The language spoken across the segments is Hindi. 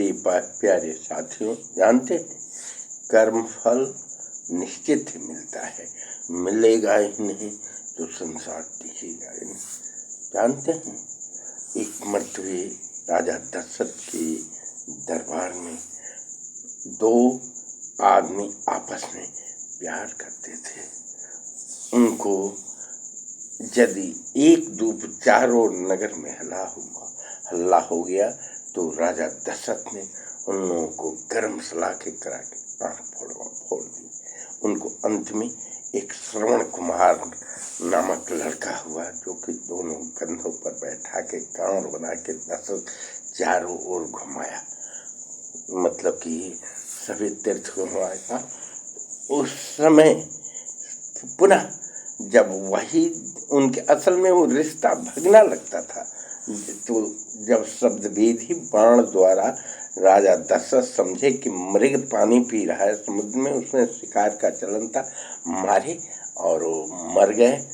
प्यारे साथियों, जानते हैं कर्म फल निश्चित ही मिलता है, मिलेगा ही नहीं तो संसार टिकेगा ही नहीं। जानते हैं एक मर्तबे राजा दशरथ के दरबार में दो आदमी आपस में प्यार करते थे। उनको यदि एक दूब चारों नगर में हल्ला हो गया तो राजा दशरथ ने उन लोगों को गर्म सलाखे करा के आंख फोड़ दी। उनको अंत में एक श्रवण कुमार नामक लड़का हुआ, जो कि दोनों कंधों पर बैठा के कांवर बना के दशरथ चारों ओर घुमाया, मतलब कि सभी तीर्थ घुमाया। उस समय पुनः जब वही उनके असल में वो रिश्ता भगना लगता था, तो जब शब्द वेदी बाण द्वारा राजा दशरथ समझे कि मृग पानी पी रहा है समुद्र में, उसमें शिकार का चलन था, मारे और वो मर गए।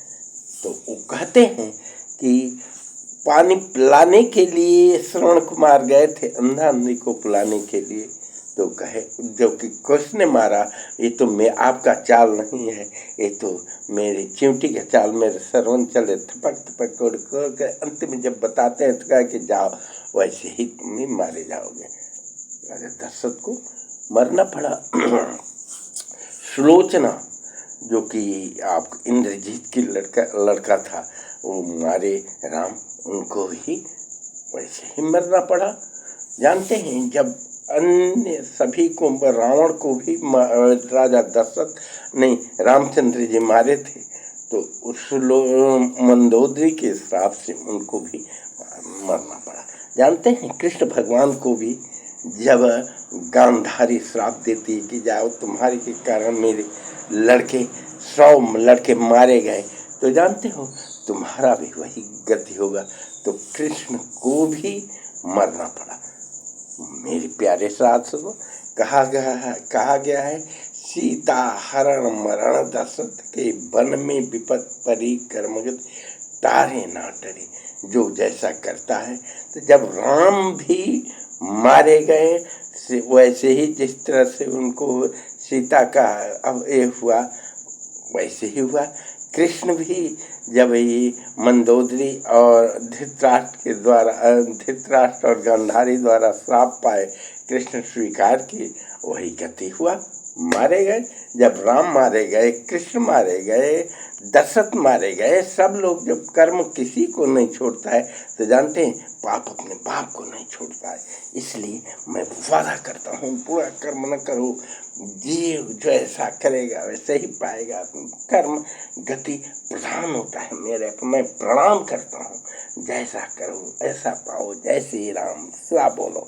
तो वो कहते हैं कि पानी पिलाने के लिए श्रवण कुमार गए थे, अंधा अंधी को पिलाने के लिए, तो कहे जो कि किसने मारा, ये तो मैं आपका चाल नहीं है, ये तो मेरी चिमटी का चाल, मेरे श्रवण चले थपक थपक उड़ के अंत में जब बताते हैं तो कहा कि जाओ वैसे ही तुम ही मारे जाओगे। राजा दशरथ को मरना पड़ा। सुलोचना जो कि आप इंद्रजीत की लड़का था, वो मारे राम, उनको ही वैसे ही मरना पड़ा। जानते हैं जब अन्य सभी को, रावण को भी राजा दशरथ नहीं रामचंद्र जी मारे थे, तो उस मंदोदरी के श्राप से उनको भी मरना पड़ा। जानते हैं कृष्ण भगवान को भी जब गांधारी श्राप देती कि जाओ तुम्हारे के कारण मेरे 100 लड़के मारे गए, तो जानते हो तुम्हारा भी वही गति होगा, तो कृष्ण को भी मरना पड़ा। मेरे प्यारे साथियों, कहा गया है सीता हरण मरण दशरथ के वन में विपत परी कर्मगत तारे ना टरे। जो जैसा करता है, तो जब राम भी मारे गए वैसे ही जिस तरह से उनको सीता का अब ये हुआ वैसे ही हुआ। कृष्ण भी जब ये मंदोदरी और धृतराष्ट्र और गांधारी द्वारा श्राप पाए, कृष्ण स्वीकार किए, वही गति हुआ, मारे गए। जब राम मारे गए, कृष्ण मारे गए, दशरथ मारे गए, सब लोग जब कर्म किसी को नहीं छोड़ता है, तो जानते हैं पाप अपने बाप को नहीं छोड़ता है। इसलिए मैं वादा करता हूँ, पूरा कर्म न करो, जीव जो ऐसा करेगा वैसे ही पाएगा। कर्म गति प्रधान होता है मेरे को, मैं प्रणाम करता हूँ। जैसा करो ऐसा पाओ, जय श्री राम। बोलो।